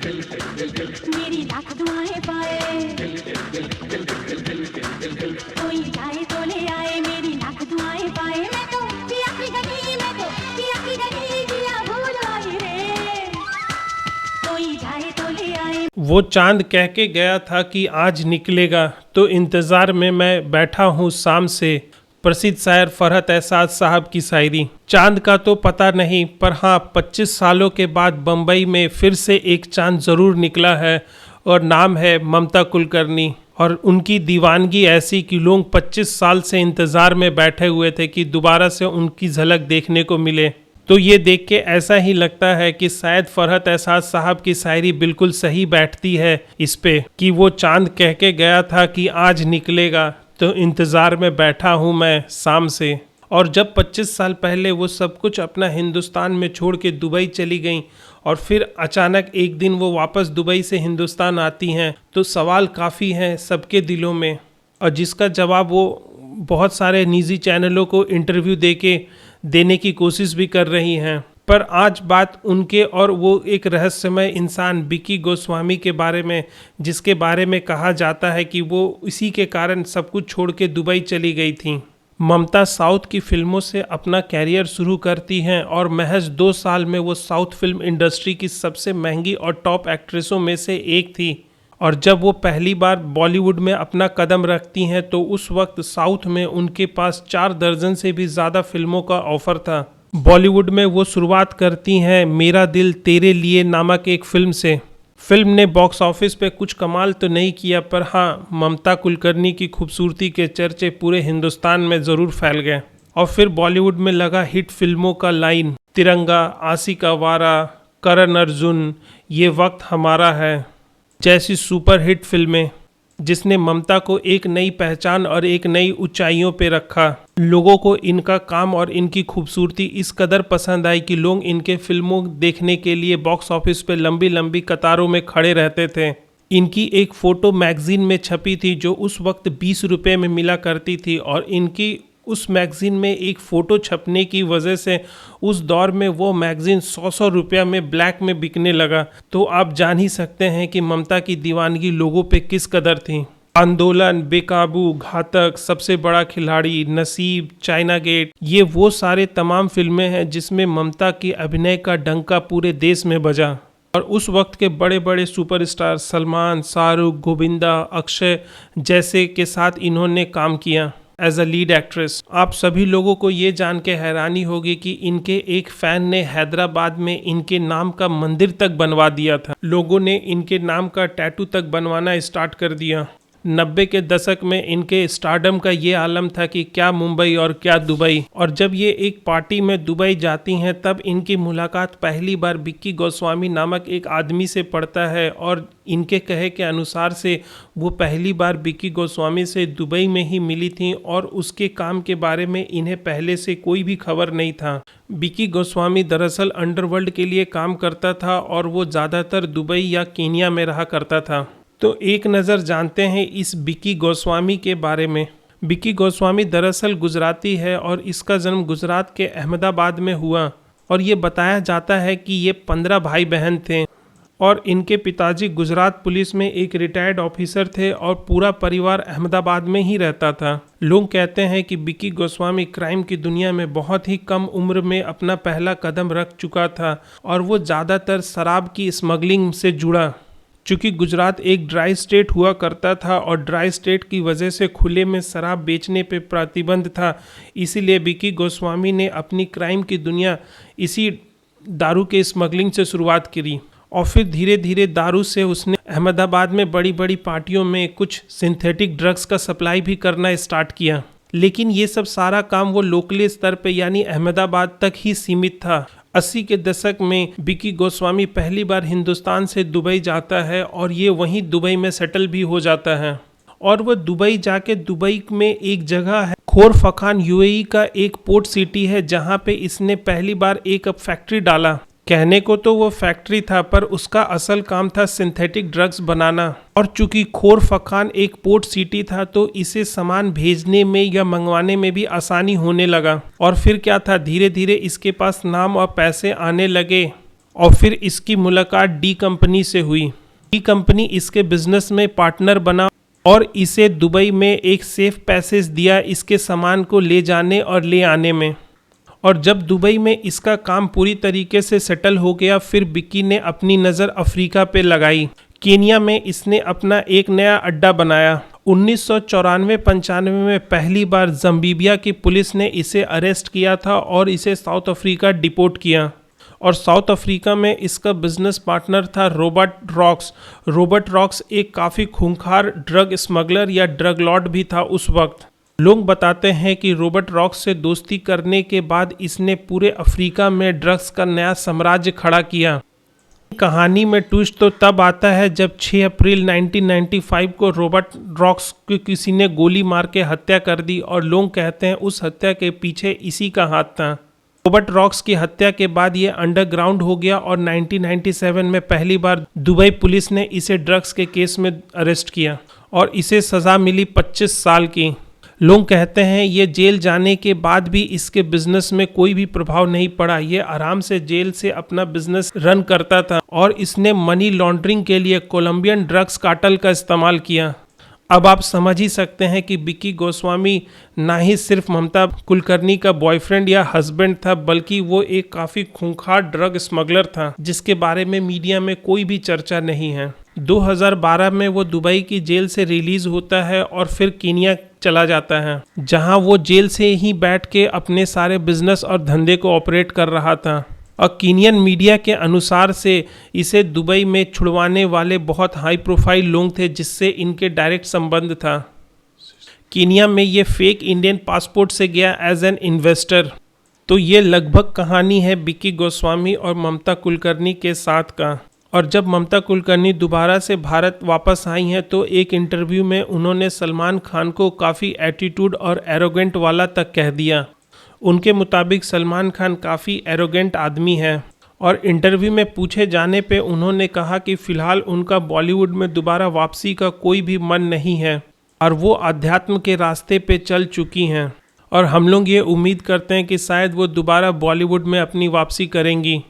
मेरी लाख दुआएं पाए, कोई जाए तो ले आए, मेरी लाख दुआएं पाए। मैं तो पिया की गली, मैं तो पिया की गली, जिया भूल आई रे, कोई जाए तो ले आए। वो चांद कह के गया था कि आज निकलेगा, तो इंतज़ार में मैं बैठा हूँ शाम से। प्रसिद्ध शायर फरहत एहसास साहब की शायरी। चांद का तो पता नहीं, पर हाँ 25 सालों के बाद बम्बई में फिर से एक चांद ज़रूर निकला है, और नाम है ममता कुलकर्णी। और उनकी दीवानगी ऐसी कि लोग 25 साल से इंतज़ार में बैठे हुए थे कि दोबारा से उनकी झलक देखने को मिले। तो ये देख के ऐसा ही लगता है कि शायद फरहत एहसास साहब की शायरी बिल्कुल सही बैठती है इस पे, कि वो चांद कह के गया था कि आज निकलेगा, तो इंतज़ार में बैठा हूँ मैं शाम से। और जब 25 साल पहले वो सब कुछ अपना हिंदुस्तान में छोड़ के दुबई चली गईं, और फिर अचानक एक दिन वो वापस दुबई से हिंदुस्तान आती हैं, तो सवाल काफ़ी हैं सबके दिलों में, और जिसका जवाब वो बहुत सारे निजी चैनलों को इंटरव्यू देने की कोशिश भी कर रही हैं। पर आज बात उनके और वो एक रहस्यमय इंसान विक्की गोस्वामी के बारे में, जिसके बारे में कहा जाता है कि वो इसी के कारण सब कुछ छोड़ के दुबई चली गई थी। ममता साउथ की फिल्मों से अपना कैरियर शुरू करती हैं, और महज 2 साल में वो साउथ फिल्म इंडस्ट्री की सबसे महंगी और टॉप एक्ट्रेसों में से एक थी। और जब वो पहली बार बॉलीवुड में अपना कदम रखती हैं, तो उस वक्त साउथ में उनके पास 4 दर्जन से भी ज़्यादा फिल्मों का ऑफ़र था। बॉलीवुड में वो शुरुआत करती हैं मेरा दिल तेरे लिए नामक एक फ़िल्म से। फिल्म ने बॉक्स ऑफिस पे कुछ कमाल तो नहीं किया, पर हाँ ममता कुलकर्णी की खूबसूरती के चर्चे पूरे हिंदुस्तान में ज़रूर फैल गए। और फिर बॉलीवुड में लगा हिट फिल्मों का लाइन, तिरंगा, आशिक आवारा, करण अर्जुन, ये वक्त हमारा है जैसी सुपर हिट फिल्में, जिसने ममता को एक नई पहचान और एक नई ऊंचाइयों पे रखा। लोगों को इनका काम और इनकी खूबसूरती इस कदर पसंद आई कि लोग इनके फिल्मों देखने के लिए बॉक्स ऑफिस पे लंबी लंबी कतारों में खड़े रहते थे। इनकी एक फ़ोटो मैगज़ीन में छपी थी जो उस वक्त 20 रुपये में मिला करती थी, और इनकी उस मैगज़ीन में एक फ़ोटो छपने की वजह से उस दौर में वो मैगज़ीन 100 रुपया में ब्लैक में बिकने लगा। तो आप जान ही सकते हैं कि ममता की दीवानगी लोगों पे किस कदर थी। आंदोलन, बेकाबू, घातक, सबसे बड़ा खिलाड़ी, नसीब, चाइना गेट, ये वो सारे तमाम फिल्में हैं जिसमें ममता की अभिनय का डंका पूरे देश में बजा। और उस वक्त के बड़े बड़े सुपरस्टार सलमान, शाहरुख, गोविंदा, अक्षय जैसे के साथ इन्होंने काम किया एज अ लीड एक्ट्रेस। आप सभी लोगों को ये जान के हैरानी होगी कि इनके एक फ़ैन ने हैदराबाद में इनके नाम का मंदिर तक बनवा दिया था। लोगों ने इनके नाम का टैटू तक बनवाना स्टार्ट कर दिया। 90 के दशक में इनके स्टारडम का ये आलम था कि क्या मुंबई और क्या दुबई। और जब ये एक पार्टी में दुबई जाती हैं, तब इनकी मुलाकात पहली बार विक्की गोस्वामी नामक एक आदमी से पड़ता है, और इनके कहे के अनुसार से वो पहली बार विक्की गोस्वामी से दुबई में ही मिली थी, और उसके काम के बारे में इन्हें पहले से कोई भी खबर नहीं था। विक्की गोस्वामी दरअसल अंडरवर्ल्ड के लिए काम करता था, और वो ज़्यादातर दुबई या केनिया में रहा करता था। तो एक नज़र जानते हैं इस विक्की गोस्वामी के बारे में। विक्की गोस्वामी दरअसल गुजराती है, और इसका जन्म गुजरात के अहमदाबाद में हुआ। और ये बताया जाता है कि ये 15 भाई बहन थे, और इनके पिताजी गुजरात पुलिस में एक रिटायर्ड ऑफिसर थे, और पूरा परिवार अहमदाबाद में ही रहता था। लोग कहते हैं कि विक्की गोस्वामी क्राइम की दुनिया में बहुत ही कम उम्र में अपना पहला कदम रख चुका था, और वो ज़्यादातर शराब की स्मगलिंग से जुड़ा। चूँकि गुजरात एक ड्राई स्टेट हुआ करता था, और ड्राई स्टेट की वजह से खुले में शराब बेचने पे प्रतिबंध था, इसीलिए विक्की गोस्वामी ने अपनी क्राइम की दुनिया इसी दारू के स्मगलिंग से शुरुआत करी। और फिर धीरे धीरे दारू से उसने अहमदाबाद में बड़ी बड़ी पार्टियों में कुछ सिंथेटिक ड्रग्स का सप्लाई भी करना स्टार्ट किया। लेकिन ये सब सारा काम वो लोकली स्तर पे यानी अहमदाबाद तक ही सीमित था। 80 के दशक में विक्की गोस्वामी पहली बार हिंदुस्तान से दुबई जाता है, और ये वहीं दुबई में सेटल भी हो जाता है। और वह दुबई जाके दुबई में एक जगह है खोरफखान, यूएई का एक पोर्ट सिटी है, जहाँ पे इसने पहली बार एक फैक्ट्री डाला। कहने को तो वो फैक्ट्री था, पर उसका असल काम था सिंथेटिक ड्रग्स बनाना। और चूंकि खोरफखान एक पोर्ट सिटी था, तो इसे सामान भेजने में या मंगवाने में भी आसानी होने लगा। और फिर क्या था, धीरे धीरे इसके पास नाम और पैसे आने लगे, और फिर इसकी मुलाकात डी कंपनी से हुई। डी कंपनी इसके बिजनेस में पार्टनर बना और इसे दुबई में एक सेफ पैसेज दिया इसके सामान को ले जाने और ले आने में। और जब दुबई में इसका काम पूरी तरीके से सेटल हो गया, फिर बिक्की ने अपनी नज़र अफ्रीका पे लगाई। केनिया में इसने अपना एक नया अड्डा बनाया। 1994-95 में पहली बार जम्बीबिया की पुलिस ने इसे अरेस्ट किया था और इसे साउथ अफ्रीका डिपोर्ट किया। और साउथ अफ्रीका में इसका बिजनेस पार्टनर था रॉबर्ट रॉक्स। रॉबर्ट रॉक्स एक काफ़ी खूंखार ड्रग स्मगलर या ड्रग लॉर्ड भी था उस वक्त। लोग बताते हैं कि रॉबर्ट रॉक्स से दोस्ती करने के बाद इसने पूरे अफ्रीका में ड्रग्स का नया साम्राज्य खड़ा किया। कहानी में ट्विस्ट तो तब आता है जब 6 अप्रैल 1995 को रॉबर्ट रॉक्स को किसी ने गोली मार के हत्या कर दी और लोग कहते हैं उस हत्या के पीछे इसी का हाथ था। रॉबर्ट रॉक्स की हत्या के बाद ये अंडरग्राउंड हो गया और 1997 में पहली बार दुबई पुलिस ने इसे ड्रग्स के केस में अरेस्ट किया और इसे सज़ा मिली 25 साल की। लोग कहते हैं ये जेल जाने के बाद भी इसके बिजनेस में कोई भी प्रभाव नहीं पड़ा। ये आराम से जेल से अपना बिजनेस रन करता था और इसने मनी लॉन्ड्रिंग के लिए कोलंबियन ड्रग्स कार्टेल का इस्तेमाल किया। अब आप समझ ही सकते हैं कि विक्की गोस्वामी ना ही सिर्फ ममता कुलकर्णी का बॉयफ्रेंड या हस्बैंड था, बल्कि वो एक काफ़ी खूंखार ड्रग स्मगलर था जिसके बारे में मीडिया में कोई भी चर्चा नहीं है। 2012 में वो दुबई की जेल से रिलीज होता है और फिर कीनिया चला जाता है, जहां वो जेल से ही बैठ के अपने सारे बिजनेस और धंधे को ऑपरेट कर रहा था। और कीनियन मीडिया के अनुसार से इसे दुबई में छुड़वाने वाले बहुत हाई प्रोफाइल लोग थे जिससे इनके डायरेक्ट संबंध था। कीनिया में ये फेक इंडियन पासपोर्ट से गया एज एन इन्वेस्टर। तो ये लगभग कहानी है विक्की गोस्वामी और ममता कुलकर्णी के साथ का। और जब ममता कुलकर्णी दोबारा से भारत वापस आई हैं तो एक इंटरव्यू में उन्होंने सलमान खान को काफ़ी एटीट्यूड और एरोगेंट वाला तक कह दिया। उनके मुताबिक सलमान खान काफ़ी एरोगेंट आदमी है और इंटरव्यू में पूछे जाने पे उन्होंने कहा कि फ़िलहाल उनका बॉलीवुड में दोबारा वापसी का कोई भी मन नहीं है और वो अध्यात्म के रास्ते पे चल चुकी हैं और हम लोग ये उम्मीद करते हैं कि शायद वो दोबारा बॉलीवुड में अपनी वापसी करेंगी।